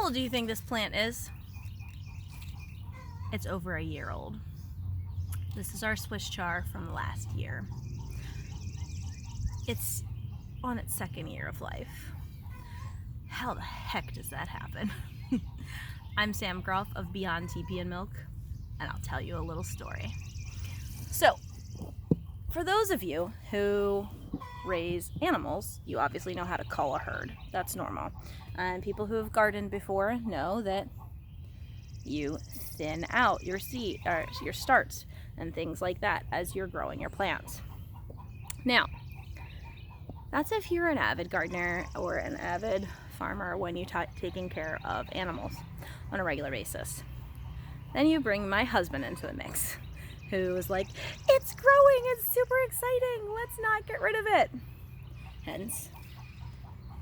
old do you think this plant is? It's over a year old. This is our Swiss char from last year. It's on its second year of life. How the heck does that happen? I'm Sam Groff of Beyond TP and Milk, and I'll tell you a little story. So, for those of you who raise animals, you obviously know how to cull a herd. That's normal. And people who have gardened before know that you thin out your seed or your starts and things like that as you're growing your plants. Now, that's if you're an avid gardener or an avid farmer when you're taking care of animals on a regular basis. Then you bring my husband into the mix, who is like, it's growing, it's super exciting, let's not get rid of it. Hence,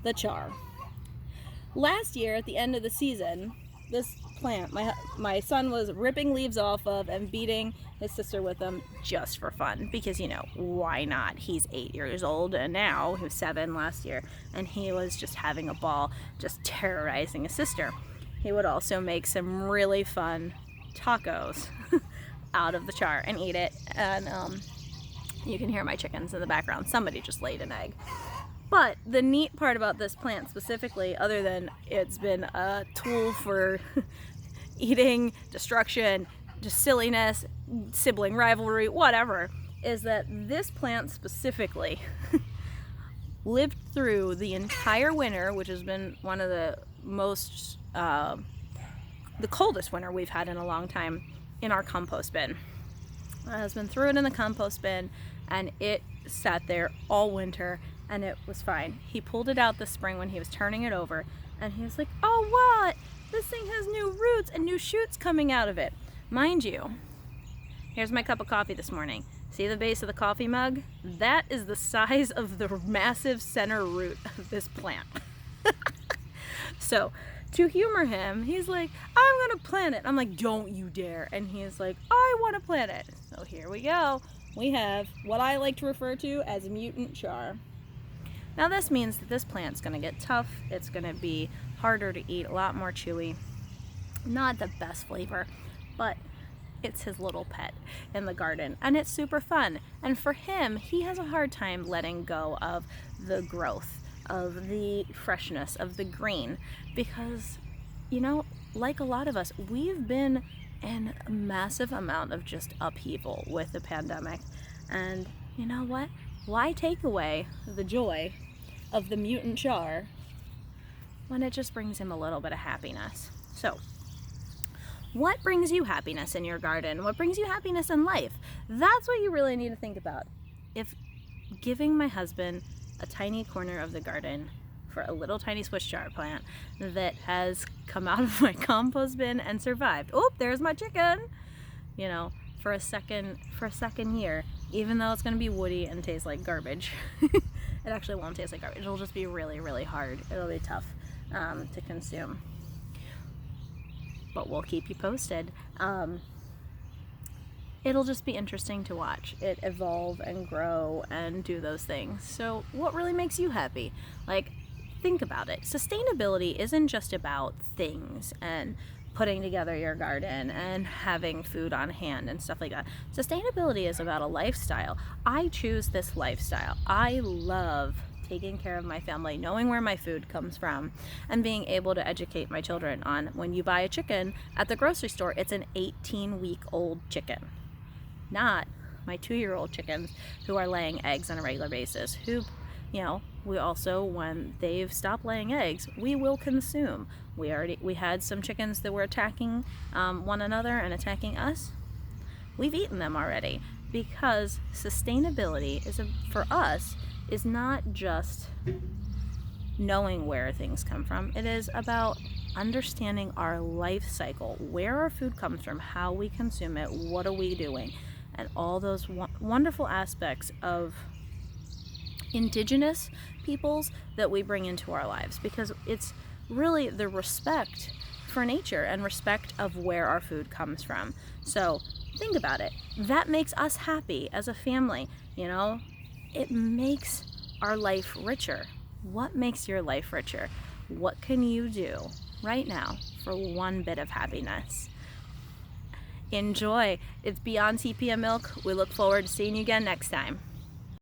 the char. Last year, at the end of the season, this plant, my son was ripping leaves off of and beating his sister with them just for fun, because, you know, why not? He's 8 years old, and now he was 7 last year, and he was just having a ball, just terrorizing his sister. He would also make some really fun tacos out of the char and eat it, and you can hear my chickens in the background. Somebody just laid an egg. But the neat part about this plant specifically, other than it's been a tool for eating, destruction, just silliness, sibling rivalry, whatever, is that this plant specifically lived through the entire winter, which has been one of the most, the coldest winter we've had in a long time, in our compost bin. My husband threw it in the compost bin, and it sat there all winter, and it was fine. He pulled it out this spring when he was turning it over, and he was like, oh, what? This thing has new roots and new shoots coming out of it. Mind you, here's my cup of coffee this morning. See the base of the coffee mug? That is the size of the massive center root of this plant. So, to humor him, he's like, I'm gonna plant it. I'm like, don't you dare. And he's like, I wanna plant it. So here we go. We have what I like to refer to as mutant char. Now this means that this plant's gonna get tough. It's gonna be harder to eat, a lot more chewy. Not the best flavor, but it's his little pet in the garden, and it's super fun. And for him, he has a hard time letting go of the growth, of the freshness, of the green, because, you know, like a lot of us, we've been in a massive amount of just upheaval with the pandemic. And you know what? Why take away the joy of the mutant char when it just brings him a little bit of happiness? So, what brings you happiness in your garden? What brings you happiness in life? That's what you really need to think about. If giving my husband a tiny corner of the garden for a little tiny Swiss chard plant that has come out of my compost bin and survived. Oh, there's my chicken! You know, for a second year, even though it's going to be woody and taste like garbage. It actually won't taste like garbage. It'll just be really, really hard. It'll be tough to consume. But we'll keep you posted. It'll just be interesting to watch it evolve and grow and do those things. So what really makes you happy? Like, think about it. Sustainability isn't just about things and putting together your garden and having food on hand and stuff like that. Sustainability is about a lifestyle. I choose this lifestyle. I love taking care of my family, knowing where my food comes from, and being able to educate my children on, when you buy a chicken at the grocery store, it's an 18-week-old chicken. Not my 2-year-old chickens who are laying eggs on a regular basis, who, you know, we also, when they've stopped laying eggs, we will consume. We had some chickens that were attacking one another and attacking us. We've eaten them already, because sustainability for us is not just knowing where things come from. It is about understanding our life cycle, where our food comes from, how we consume it, what are we doing, and all those wonderful aspects of indigenous peoples that we bring into our lives, because it's really the respect for nature and respect of where our food comes from. So think about it. That makes us happy as a family, you know? It makes our life richer. What makes your life richer? What can you do right now for one bit of happiness. Enjoy. It's Beyond TP and Milk. We look forward to seeing you again next time.